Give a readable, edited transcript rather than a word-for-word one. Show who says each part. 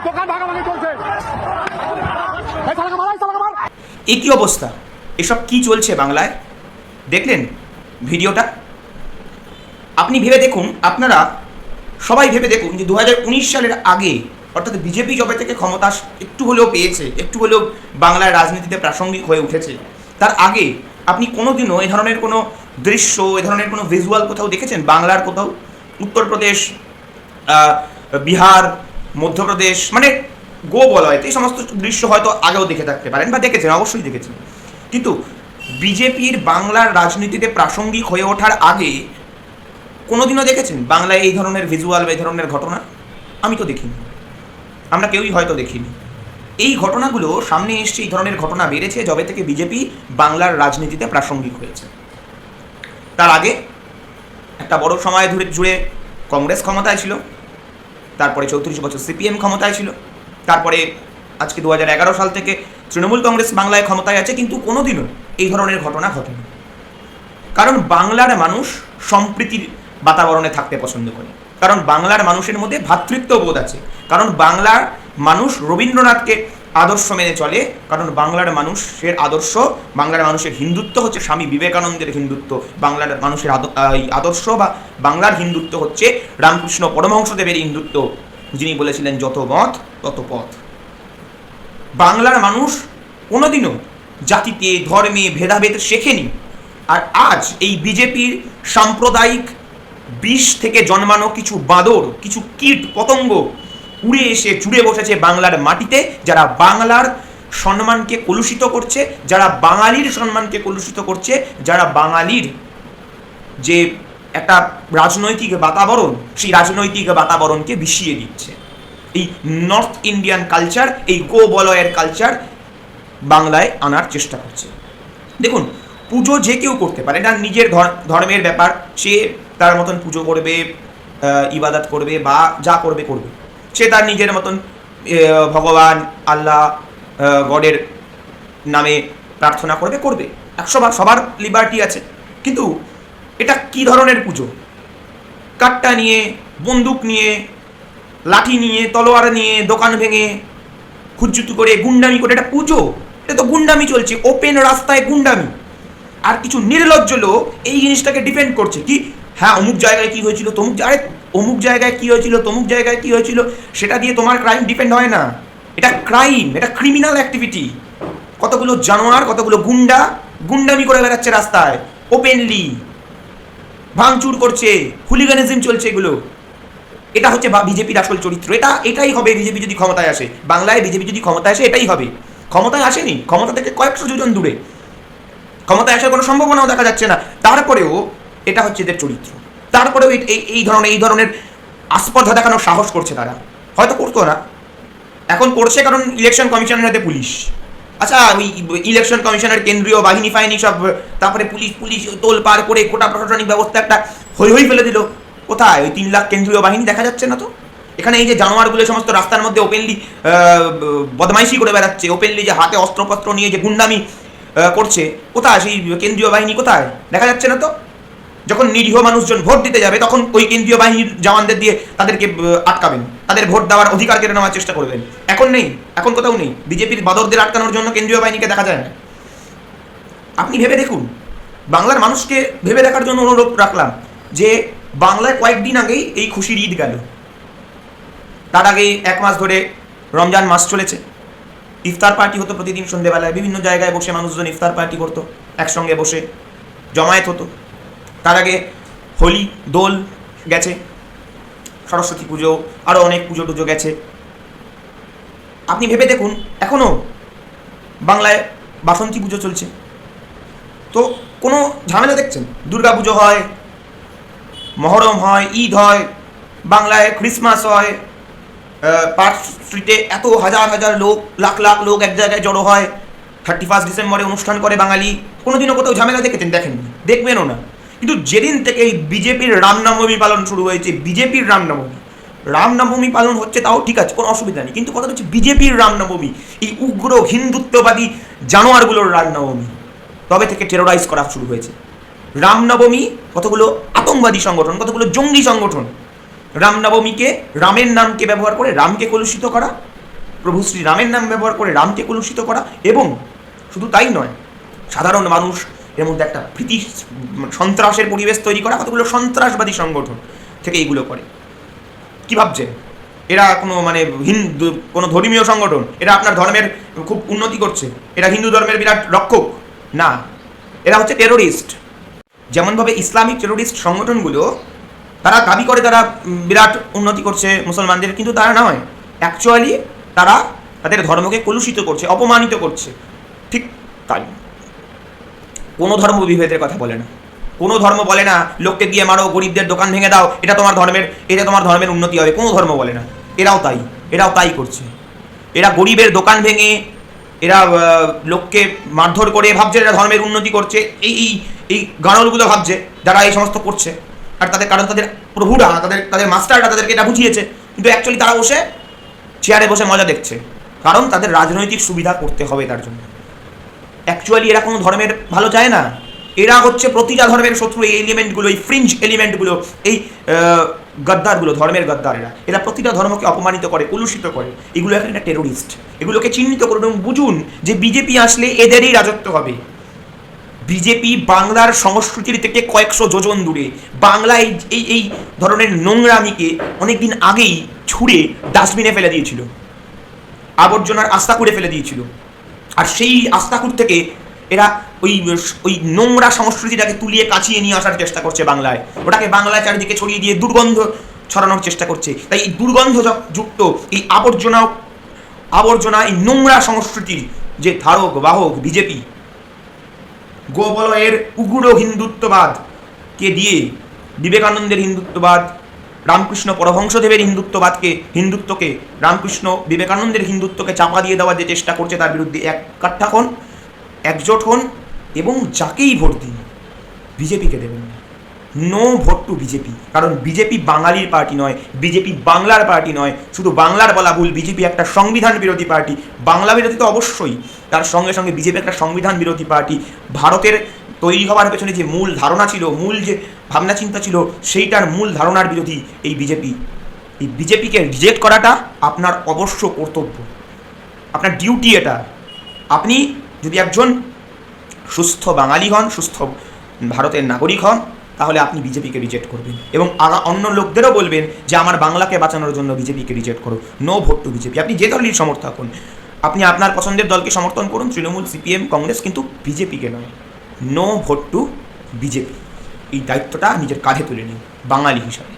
Speaker 1: দোকান ভাগাভাগি চলছে।
Speaker 2: একই অবস্থা, এসব কি চলছে বাংলায়? দেখলেন ভিডিওটা? আপনি ভেবে দেখুন, আপনারা সবাই ভেবে দেখুন যে 2019 সালের আগে, অর্থাৎ বিজেপি যবে থেকে ক্ষমতা একটু হলেও পেয়েছে, একটু হলেও বাংলার রাজনীতিতে প্রাসঙ্গিক হয়ে উঠেছে, তার আগে আপনি কোনোদিনও এ ধরনের কোনো দৃশ্য, এ ধরনের কোনো ভিজুয়াল কোথাও দেখেছেন? বাংলার কোথাও, উত্তরপ্রদেশ, বিহার, মধ্যপ্রদেশ, মানে গো বলয়তে এই সমস্ত দৃশ্য হয়তো আগেও দেখে থাকতে পারেন বা দেখেছেন, অবশ্যই দেখেছেন। কিন্তু বিজেপির বাংলার রাজনীতিতে প্রাসঙ্গিক হয়ে ওঠার আগে কোনোদিনও দেখেছেন বাংলায় এই ধরনের ভিজুয়াল বা এই ধরনের ঘটনা? আমি তো দেখিনি, আমরা কেউই হয়তো দেখিনি। এই ঘটনাগুলো সামনে এসছে, এই ধরনের ঘটনা বেড়েছে যবে থেকে বিজেপি বাংলার রাজনীতিতে প্রাসঙ্গিক হয়েছে। তার আগে একটা বড় সময় জুড়ে কংগ্রেস ক্ষমতায় ছিল, তারপরে 34 বছর সিপিএম ক্ষমতায় ছিল, তারপরে আজকে 2011 সাল থেকে তৃণমূল কংগ্রেস বাংলায় ক্ষমতায় আছে, কিন্তু কোনোদিনও এই ধরনের ঘটনা ঘটেনি। কারণ বাংলার মানুষ সম্প্রীতির বাতাবরণে থাকতে পছন্দ করে, কারণ বাংলার মানুষের মধ্যে ভ্রাতৃত্ববোধ আছে, কারণ বাংলার মানুষ রবীন্দ্রনাথকে আদর্শ মেনে চলে, কারণ বাংলার মানুষের আদর্শ, বাংলার মানুষের হিন্দুত্ব হচ্ছে স্বামী বিবেকানন্দের হিন্দুত্ব, বাংলার মানুষের আদর্শ বা বাংলার হিন্দুত্ব হচ্ছে রামকৃষ্ণ পরমহংসদেবের হিন্দুত্ব, যিনি বলেছিলেন যত মত তত পথ। বাংলার মানুষ কোনোদিনও জাতিতে ধর্মে ভেদাভেদ শেখেনি। আর আজ এই বিজেপির সাম্প্রদায়িক বিষ থেকে জন্মানো কিছু বাঁদর, কিছু কীট পতঙ্গ উড়ে এসে জুড়ে বসেছে বাংলার মাটিতে, যারা বাংলার সম্মানকে কলুষিত করছে, যারা বাঙালির সম্মানকে কলুষিত করছে, যারা বাঙালির যে একটা রাজনৈতিক বাতাবরণ, সেই রাজনৈতিক বাতাবরণকে বিষিয়ে দিচ্ছে। এই নর্থ ইন্ডিয়ান কালচার, এই গো বলয়ের কালচার বাংলায় আনার চেষ্টা করছে। দেখুন, পুজো যে কেউ করতে পারে, এটা নিজের ধর্মের ব্যাপার, সে তার মতন পুজো করবে, ইবাদত করবে বা যা করবে করবে, সে তার নিজের মতন ভগবান আল্লাহ গডের নামে প্রার্থনা করবে করবে, 100বার সবার লিবার্টি আছে। কিন্তু এটা কি ধরনের পুজো? কাট্টা নিয়ে, বন্দুক নিয়ে, লাঠি নিয়ে, তলোয়ার নিয়ে, দোকান ভেঙে, খুজ্জুতু করে, গুন্ডামি করে, এটা পুজো? এটা তো গুন্ডামি চলছে, ওপেন রাস্তায় গুন্ডামি। আর কিছু নির্লজ্জ লোক এই জিনিসটাকে ডিফেন্ড করছে কি, হ্যাঁ অমুক জায়গায় কি হয়েছিল, অমুক জায়গায় কি হয়েছিল, তমুক জায়গায় কি হয়েছিল, সেটা দিয়ে তোমার ক্রাইম ডিপেন্ড হয় না। এটা ক্রাইম, এটা ক্রিমিনাল অ্যাক্টিভিটি। কতগুলো জানোয়ার, কতগুলো গুন্ডামি করে বেড়াচ্ছে রাস্তায়, ওপেনলি ভাঙচুর করছে, হুলিগানিজম চলছে, এগুলো। এটা হচ্ছে বিজেপির আসল চরিত্র। এটাই হবে বিজেপি যদি ক্ষমতায় আসে। বাংলায় বিজেপি যদি ক্ষমতায় আসে এটাই হবে। ক্ষমতায় আসেনি, ক্ষমতা থেকে কয়েকশো যোজন দূরে, ক্ষমতায় আসার কোনো সম্ভাবনাও দেখা যাচ্ছে না, তারপরেও এটা হচ্ছে এদের চরিত্র। তারপরেও এই ধরনের আস্পর্ধা দেখানোর সাহস করছে তারা। হয়তো করতো না, এখন করছে কারণ ইলেকশন কমিশনের হাতে পুলিশ। আচ্ছা, ওই ইলেকশন কমিশনের কেন্দ্রীয় বাহিনী ফাহিনী সব, তারপরে পুলিশ তোল পার করে গোটা প্রশাসনিক ব্যবস্থা একটা হই ফেলে দিল। কোথায় ওই 3 লাখ কেন্দ্রীয় বাহিনী? দেখা যাচ্ছে না তো। এখানে এই যে জানোয়ারগুলো সমস্ত রাস্তার মধ্যে ওপেনলি বদমাইশি করে বেড়াচ্ছে, ওপেনলি যে হাতে অস্ত্রপত্র নিয়ে যে গুন্ডামি করছে, কোথায় সেই কেন্দ্রীয় বাহিনী? কোথায়? দেখা যাচ্ছে না তো। যখন নিরীহ মানুষজন ভোট দিতে যাবে তখন ওই কেন্দ্রীয় বাহিনীর জওয়ানদের দিয়ে তাদেরকে আটকাবেন, তাদের ভোট দেওয়ার অধিকার কেড়ে নেওয়ার চেষ্টা করবেন। এখন নেই, এখন কোথাও নেই। বিজেপির বাদরদের আটকানোর জন্য কেন্দ্রীয় বাহিনীকে দেখা যায় না। আপনি ভেবে দেখুন, বাংলার মানুষকে ভেবে দেখার জন্য অনুরোধ রাখলাম যে বাংলায় কয়েকদিন আগেই এই খুশির ঈদ গেল, তার আগেই 1 মাস ধরে রমজান মাস চলেছে। ইফতার পার্টি হতো প্রতিদিন সন্ধ্যেবেলায়, বিভিন্ন জায়গায় বসে মানুষজন ইফতার পার্টি করতো, একসঙ্গে বসে জমায়েত হতো। তার আগে হোলি, দোল গেছে, সরস্বতী পুজো, আরও অনেক পুজো টুজো গেছে। আপনি ভেবে দেখুন, এখনও বাংলায় বাসন্তী পুজো চলছে, তো কোনো ঝামেলা দেখছেন? দুর্গা পুজো হয়, মহরম হয়, ঈদ হয়, বাংলায় ক্রিসমাস হয়, পার্ক স্ট্রিটে এত হাজার লোক, লাখ লোক এক জায়গায় জড়ো হয়, 31 ডিসেম্বরে অনুষ্ঠান করে বাঙালি। কোনোদিনও কোথাও ঝামেলা দেখেছেন? দেখেননি, দেখবেনও না। কিন্তু যেদিন থেকে এই বিজেপির রামনবমী পালন শুরু হয়েছে, বিজেপির রামনবমী পালন হচ্ছে, তাও ঠিক আছে, কোনো অসুবিধা নেই। কিন্তু কথা হচ্ছে বিজেপির রামনবমী, এই উগ্র হিন্দুত্ববাদী জানোয়ারগুলোর রামনবমী, তবে থেকে টেরোরাইজ করা শুরু হয়েছে। রামনবমী কতগুলো আতঙ্কবাদী সংগঠন, কতগুলো জঙ্গি সংগঠন রামনবমীকে, রামের নামকে ব্যবহার করে রামকে কলুষিত করা, প্রভু শ্রীরামের নাম ব্যবহার করে রামকে কলুষিত করা, এবং শুধু তাই নয়, সাধারণ মানুষ এর মধ্যে একটা ভীতি সন্ত্রাসের পরিবেশ তৈরি করা, কতগুলো সন্ত্রাসবাদী সংগঠন থেকে এইগুলো করে। কি ভাবছেন এরা কোনো মানে হিন্দু কোনো ধর্মীয় সংগঠন, এরা আপনার ধর্মের খুব উন্নতি করছে, এরা হিন্দু ধর্মের বিরাট রক্ষক? না, এরা হচ্ছে টেরোরিস্ট। যেমনভাবে ইসলামিক টেরোরিস্ট সংগঠনগুলো তারা দাবি করে তারা বিরাট উন্নতি করছে মুসলমানদের, কিন্তু তারা নয়, অ্যাকচুয়ালি তারা তাদের ধর্মকে কলুষিত করছে, অপমানিত করছে। ঠিক তাই কোনো ধর্ম বিভেদের কথা বলে না, কোনো ধর্ম বলে না লোককে গিয়ে মারো, গরিবদের দোকান ভেঙে দাও, এটা তোমার ধর্মের উন্নতি হবে, কোনো ধর্ম বলে না। এরাও তাই করছে। এরা গরিবের দোকান ভেঙে, এরা লোককে মারধর করে ভাবছে এরা ধর্মের উন্নতি করছে। এই গানলগুলো ভাবছে যারা এই সমস্ত করছে, আর কারণ তাদের প্রভুরা, তাদের মাস্টাররা তাদেরকে এটা বুঝিয়েছে, কিন্তু অ্যাকচুয়ালি তারা বসে চেয়ারে বসে মজা দেখছে, কারণ তাদের রাজনৈতিক সুবিধা করতে হবে তার জন্য। অ্যাকচুয়ালি এরা কোনো ধর্মের ভালো চায় না, এরা হচ্ছে প্রতিটা ধর্মের শত্রু। এই এলিমেন্টগুলো, এই ফ্রিঞ্জ এলিমেন্টগুলো, এই গদ্দারগুলো, ধর্মের গদ্দার, এরা প্রতিটা ধর্মকে অপমানিত করে, কলুষিত করে। এগুলো একটা টেরোরিস্ট। এগুলোকে চিহ্নিত করুন এবং বুঝুন যে বিজেপি আসলে এদেরই রাজত্ব হবে। বিজেপি বাংলার সংস্কৃতির থেকে কয়েকশো যোজন দূরে। বাংলা এই ধরনের নোংরামিকে অনেকদিন আগেই ছুঁড়ে ডাস্টবিনে ফেলে দিয়েছিল, আবর্জনার আস্তাকুড়ে ফেলে দিয়েছিল। আর সেই আস্তাকুড় থেকে এরা ওই নোংরা সংস্কৃতিটাকে তুলিয়ে কাছিয়ে নিয়ে আসার চেষ্টা করছে বাংলায়, ওটাকে বাংলায় চারিদিকে ছড়িয়ে দিয়ে দুর্গন্ধ ছড়ানোর চেষ্টা করছে। তাই এই দুর্গন্ধ যুক্ত এই আবর্জনা, এই নোংরা সংস্কৃতির যে ধারক বাহক বিজেপি, গোবলয়ের উগ্র হিন্দুত্ববাদকে দিয়ে বিবেকানন্দের হিন্দুত্ববাদ, রামকৃষ্ণ পরমহংসদেবের হিন্দুত্বকে রামকৃষ্ণ বিবেকানন্দের হিন্দুত্বকে চাপা দিয়ে দেওয়ার যে চেষ্টা করছে, তার বিরুদ্ধে কাঠ্ঠা হন, একজোট হন এবং যাকেই ভোট দিন বিজেপিকে দেবেন না। No vote to BJP. কারণ বিজেপি বাঙালির পার্টি নয়, বিজেপি বাংলার পার্টি নয়। শুধু বাংলার বলা ভুল, বিজেপি একটা সংবিধান বিরোধী পার্টি। বাংলা বিরোধী তো অবশ্যই, তার সঙ্গে সঙ্গে বিজেপি একটা সংবিধান বিরোধী পার্টি। ভারতের তৈরি হওয়ার পেছনে যে মূল ধারণা ছিল, মূল যে ভাবনা চিন্তা ছিল, সেইটার মূল ধারণার বিরোধী এই বিজেপি। এই বিজেপিকে রিজেক্ট করাটা আপনার অবশ্য কর্তব্য, আপনার ডিউটি এটা। আপনি যদি একজন সুস্থ বাঙালি হন, সুস্থ ভারতের নাগরিক হন, তাহলে আপনি বিজেপিকে রিজেক্ট করবেন এবং অন্য লোকদেরও বলবেন যে আমার বাংলাকে বাঁচানোর জন্য বিজেপিকে রিজেক্ট করো। No vote to BJP. আপনি যে দলের সমর্থক হন, আপনি আপনার পছন্দের দলকে সমর্থন করুন, তৃণমূল, সিপিএম, কংগ্রেস, কিন্তু বিজেপিকে নয়। No vote to BJP. এই দায়িত্বটা নিজের কাঁধে তুলে নিন বাঙালি হিসাবে।